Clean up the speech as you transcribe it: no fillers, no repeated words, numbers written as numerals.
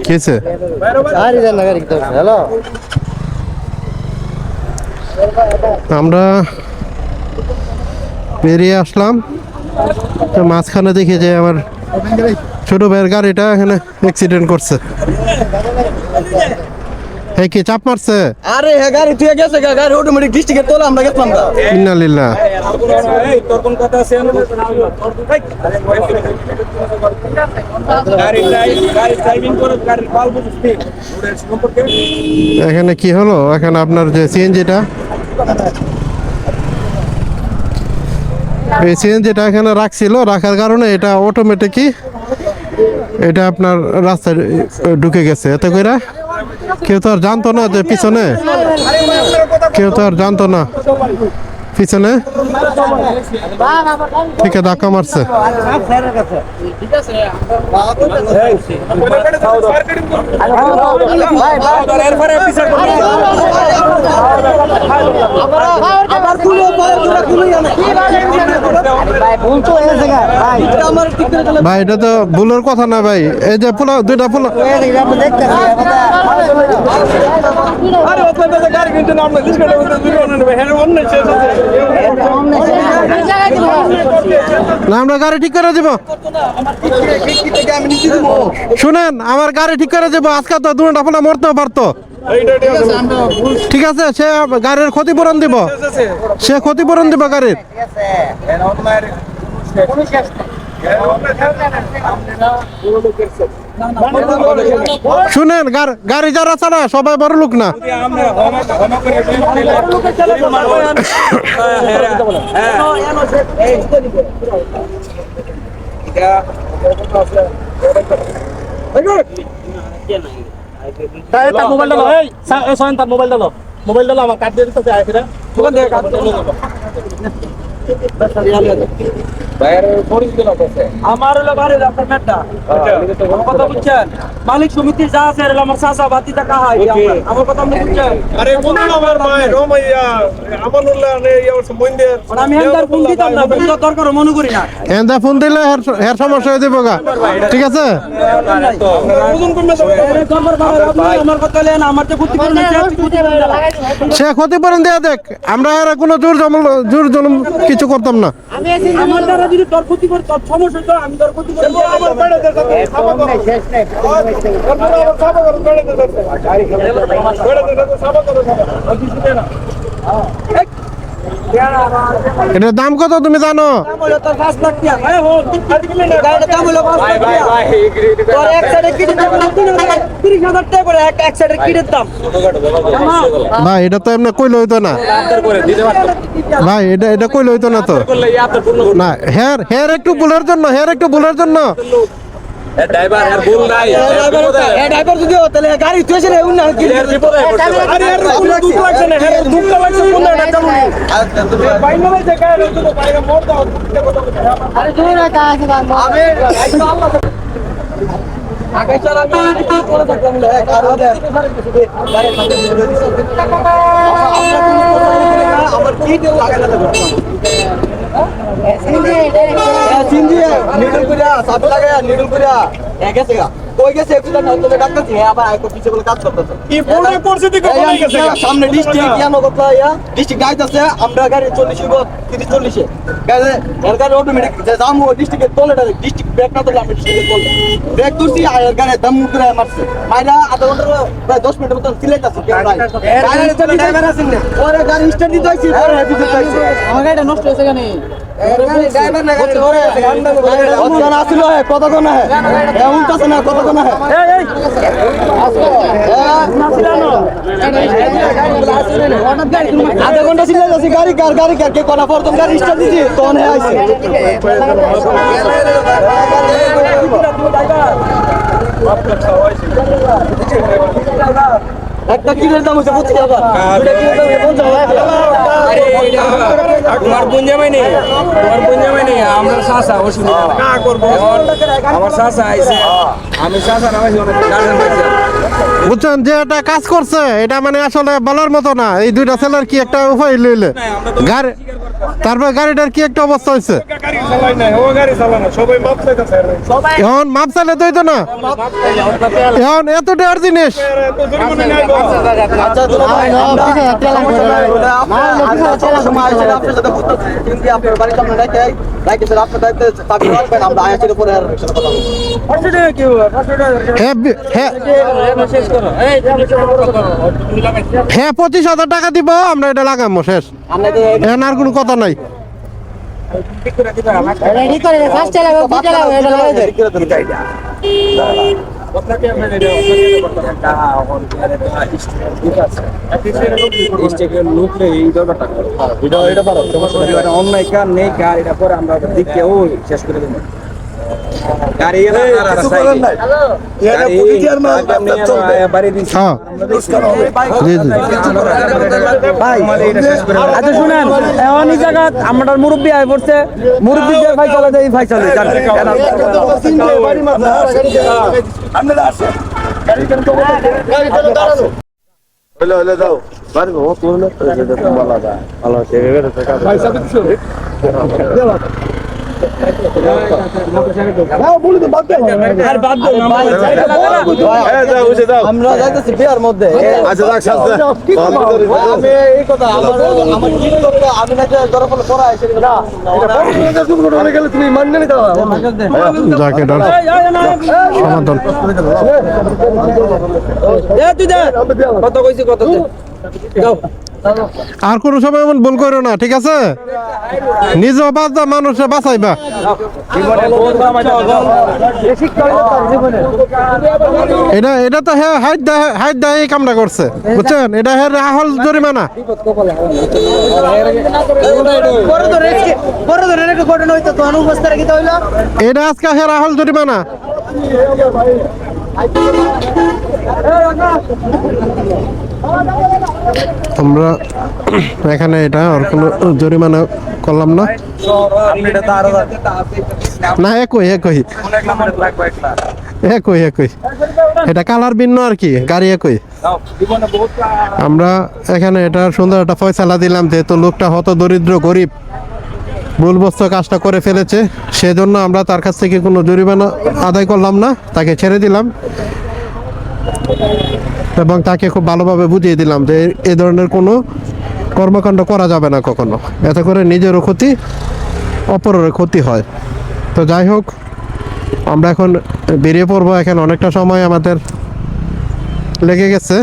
কিছে হ্যালো আমরা বেরিয়ে আসলাম, তো মাঝখানে দেখি যে আমার ছোট ভাইয়ের গাড়িটা এখানে অ্যাক্সিডেন্ট করছে। এই কি চাপ মারছে? আরে হ্যাঁ গাড়ি তুই গেছে গাড়ি অটোমেটিক ডিস্ট্রিক্টে তোলা আমরা গেছিলাম না। ইন্না লিল্লাহ। এই তোর কোন কথা আছে? গাড়ি ড্রাইভিং করে গাড়ির পাল বুঝছিস রোডের সম্পর্কে। এখানে কি হলো, এখানে আপনার যে সিএনজিটা, এই সিএনজিটা এখানে রাখছিল, রাখার কারণে এটা অটোমেটিকই এটা আপনার রাস্তায় ঢুকে গেছে। এতে করে কেউ তো আর জানতো না যে পিছনে, কেউ তো আর জানতো না পিছনে থেকে ধাক্কা মারছে। ভাই এটা তো ভুলের কথা না ভাই, এই যে পোলা দুইটা পোলা না, আমরা গাড়ি ঠিক করে দিব। শুনেন, আমার গাড়ি ঠিক করে দেবো। আজকে তো দুটা পোলা মরতেও পারতো। ঠিক আছে, সে গাড়ির ক্ষতিপূরণ দিব, সে ক্ষতিপূরণ দিব গাড়ির। শুনেন, গাড়ি যারা চালা সবাই বড় লোক না। মোবাইল ডালো, এই সয়ন তার মোবাইল ডালো, মোবাইল ডালো, আমার কার্ড দিয়ে দিতে চাই ফিরে দোকান থেকে কার্ড আমার হলো বাড়ির আপনার ম্যাটটা কথা বুঝছেন, মালিক সমিতির যা আছে আমার চাচা বাতি টাকা হয় আমার কথা আপনি বুঝছেন। আরে বন্ধু আমার ভাই রমাইয়া আমানুল্লাহ নে ইয়ার সম্বন্ধে আমি হেন্দার ফোন দিতাম না, ফোন দরকার মনে করি না। এন্দা ফোন দিলে এর সমস্যা হয়ে দেবো গা। ঠিক আছে, ওজন কমে যাবে। আমার কথা লেন, আমার যে ক্ষতিপূরণ সে ক্ষতিপূরণ দেয়া দেখ, আমরা এর কোনো জোর জুলুম কিছু করতাম না। আমার দ্বারা যদি তোর ক্ষতি করে তোর সমস্যা তো আমি তোর ক্ষতি করে আমার বেড়াতে যাচ্ছে সাবা করো শেষ নাই আমার সাবা করো বেড়াতে যাচ্ছে সাবা করো কিছু না। এটার দাম কত তুমি জানো? দাম হলো তোর 5 লাখ টাকা। ভাই হো গাড়ির দাম হলো 5 লাখ টাকা। তোর এক সাইডে কিনে দেব না 30,000 টাকা করে এক সাইডের কিনের দাম। ভাই এটা তো এমনি কইলে হইতো না ভাই, এটা কইলে হইতো না তো না। হের একটু ভুলের জন্য, ড্রাইভার আর ভুল নাই ড্রাইভার যদি হতো তাহলে গাড়ি তুই এসে উন্না কি বিপদে আরে আর দুঃখ লাগছে না হ্যাঁ দুঃখ লাগছে কোন না কেমন ভাই না যে গাড়ি তো বাইরে মোড় দাও আরে তুই না কাজ আমি আগে চালাবি করে থাকলাম কারো গাড়ি আমার কি দেব আগে না সিনজি নিডল কইরা সাপ লাগায়া নিডল কইরা গেছে গা কই গেছে একটু না তো ডাক্তার জি আবার আইকো পিছে বলে কাজ করতেছে কি পড়ে পড়ছে দিকে বলে গেছে সামনে ডিস্ট্রিক্ট ইয়ানো কথা ইয়া ডিস্ট্রিক্ট গাইতাছে আমরা গাড়ি 40 হইব 30 40 এ গাড়ি এর গাড়ি অটোমেটিক যে জাম ও ডিস্ট্রিক্টের তলেটা ডিস্ট্রিক্ট ব্রেক না তো আমরা ডিস্ট্রিক্টের তলে ব্রেক ধরছি আর গাড়ি দম করে মারছে মাইরা আধা ঘন্টা প্রায় 10 মিনিটের মতো সিলেক্ট আছে গাড়ি ড্রাইভার আছেন না ওরে গাড়ি স্টার্ট দিতে হইছে পরে হেভি দিতে হইছে আমার গাড়িটা নষ্ট হয়েছে কেন? ড্রাইভার না গাড়ি ধরে কতক্ষণ আসিল হে কতক্ষণ হে উল্টাছে না কতক্ষণ হে আধা ঘন্টা ছিল যাচ্ছি গাড়ি কার কে কলা প্রথম গাড়ি স্টার্ট দিছি তখন হে আইছে একটা কিলোর দাম হচ্ছে 25,000 দুইটা কিলোর দাম 50,000 তোমার গুঞ্জামাই নেই আমরা সাসা অসুবিধা না করবো আমার সাসা আইছে আমি সাসা নামাইছি অনেক গার্ডেন পাইছি বুঝছেন যে এটা কাজ করছে, এটা মানে আসলে বলার মতো না। এই দুইটা ছেলের কি একটা উপায় লইলে গাড়ি তারপর গাড়িটার কি একটা অবস্থা হয়েছে গাড়ি চালাই না ও গাড়ি চালানো সবাই মাপ চাইতেছে এখন মাপ চালে তো হইতো না এখন এত টাকার জিনিস তো জরিমানা নাই গো। আচ্ছা দুলা ভাই আমরা সময় আছে আপনার সাথে বুঝতেছি কিন্তু আপনার বাড়ির সামনে রাখে রাখে স্যার আপনার দায়িত্বে চাকরি রাখবেন আমরা আয়াসের উপরে আর কথা বলবো হ্যাঁ হ্যাঁ 25,000 টাকা দিব আমরা এটা লাগামো শেষ এখন আর কোনো কথা নাই রেডি করে দে ফার্স্ট চালাবো কি চালাবো এটা লাগাই দে অন্যায় কার নেই কার এটা পরে আমরা দিকে ও শেষ করে দেবো গাড়ি বাড়ি দিচ্ছি হ্যাঁ জি জি আচ্ছা শুনেন এখন এই জায়গা আমরা মুরব্বী আয় পড়ছে মুরব্বী যে ভাই চলে যায় ভাই চলে আমরা যাইতেছি বিয়ার মধ্যে আমি এই কথা আমার টিকটক আমি নাকি ধরে ফেলে পড়া এসে তুমি মানলে নিতে যাকে এটার সমাধান কত কইছি কত আর কোনো সময় এমন ভুল করো না ঠিক আছে নিজেও বাঁচবা মানুষে বাঁচাইবা এটা এটা তো হ্যাঁ হাইট দেয় এই কামটা করছে বুঝছেন এটা হ্যাঁ রাহল জরিমানা বড় ধরনের একটা ঘটনা হইতো তো অনুপস্থিত রাখিতে হইলো এটা আজকে হ্যাঁ রাহল জরিমানা আমরা এখানে এটা আর কোনো জরিমানা করলাম না না একই একই একই একই এটা কালার ভিন্ন আর কি গাড়ি একই আমরা এখানে এটা সুন্দর একটা ফয়সালা দিলাম যেহেতু লোকটা হত দরিদ্র গরিব ভুলবশত কাজটা করে ফেলেছে সেজন্য আমরা তার কাছ থেকে কোনো জরিমানা আদায় করলাম না তাকে ছেড়ে দিলাম এবং তাকে খুব ভালোভাবে বুঝিয়ে দিলাম যে এ ধরনের কোনো কর্মকাণ্ড করা যাবে না কখনো এতে করে নিজেরও ক্ষতি অপরের ক্ষতি হয় তো যাই হোক আমরা এখন বেরিয়ে পড়বো এখন অনেকটা সময় আমাদের লেগে গেছে